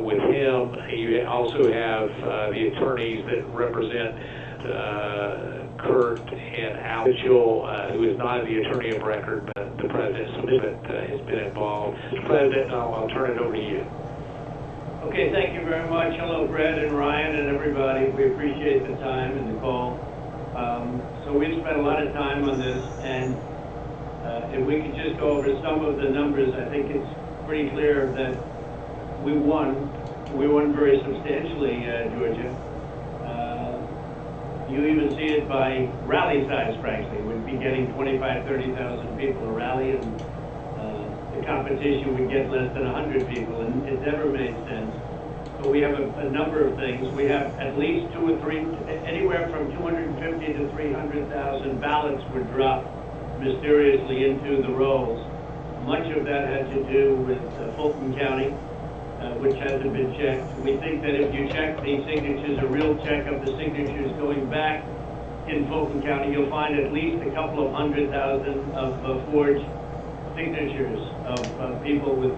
With him, you also have the attorneys that represent Kurt and Al Mitchell, who is not the attorney of record, but the President's Amendment has been involved. Mr. President, I'll turn it over to you. Okay, thank you very much. Hello, Brett and Ryan and everybody. We appreciate the time and the call. So we've spent a lot of time on this, and if we could just go over some of the numbers, I think it's pretty clear that we won. We won very substantially, Georgia. You even see it by rally size, frankly. We'd be getting 25,000, 30,000 people a rally, and the competition would get less than 100 people, and it never made sense. But we have a number of things. We have at least 2 or 3, anywhere from 250 to 300,000 ballots were dropped mysteriously into the rolls. Much of that had to do with Fulton County, which hasn't been checked. We think that if you check the signatures, a real check of the signatures going back in Fulton County, you'll find at least a couple of 100,000 of forged signatures of people with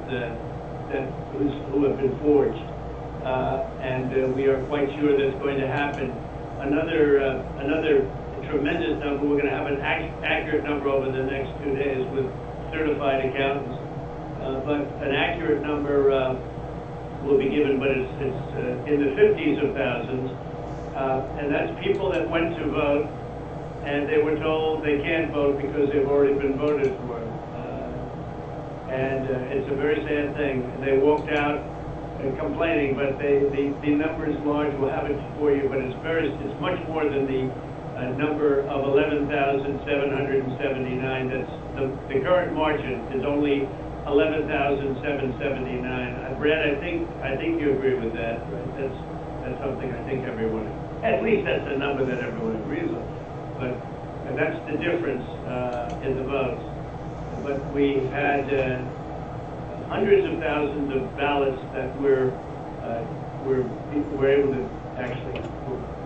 who have been forged, and we are quite sure that's going to happen. Another tremendous number. We're going to have an accurate number over the next 2 days with certified accountants, but an accurate number will be given, but it's in the 50s of thousands, and that's people that went to vote and they were told they can't vote because they've already been voted for. And it's a very sad thing. They walked out complaining, but the number is large. We'll have it for you, but it's much more than the number of 11,779. That's the current margin is only 11,779. Brad, I think you agree with that, right? That's something I think everyone, at least that's the number that everyone agrees on. But that's the difference in the votes. But we had hundreds of thousands of ballots that we're able to actually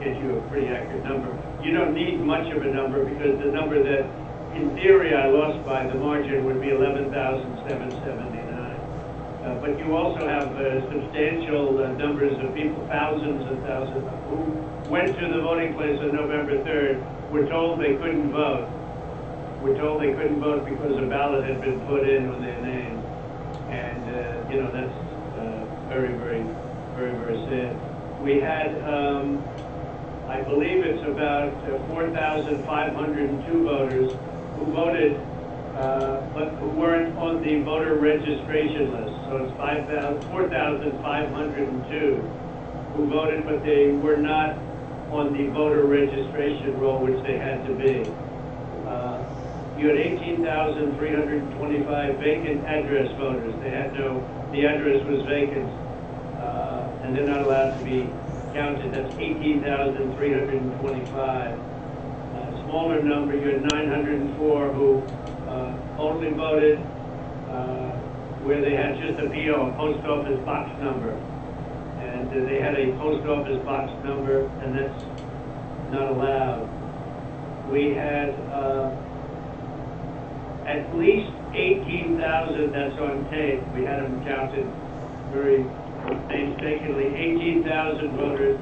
get you a pretty accurate number. You don't need much of a number because the number that in theory I lost by the margin would be 11,779. But you also have substantial numbers of people, thousands and thousands, who went to the voting place on November 3rd, were told they couldn't vote. We're told they couldn't vote because a ballot had been put in on their name. And, you know, that's very, very, very, very sad. We had, I believe it's about 4,502 voters who voted, but who weren't on the voter registration list. So it's 4,502 who voted, but they were not on the voter registration roll, which they had to be. You had 18,325 vacant address voters. They had the address was vacant, and they're not allowed to be counted. That's 18,325. Smaller number, you had 904 who only voted where they had just a PO, a post office box number. And they had a post office box number, and that's not allowed. We had at least 18,000, that's on tape. We had them counted very painstakingly. 18,000 voters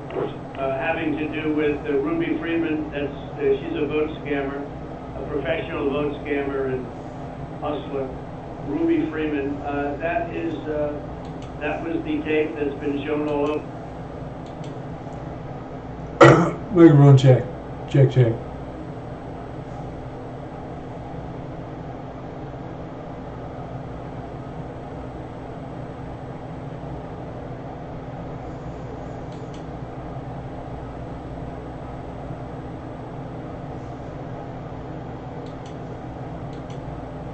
having to do with Ruby Freeman. She's a vote scammer, a professional vote scammer and hustler. Ruby Freeman. That was the tape that's been shown all over. Microphone check. Check, check.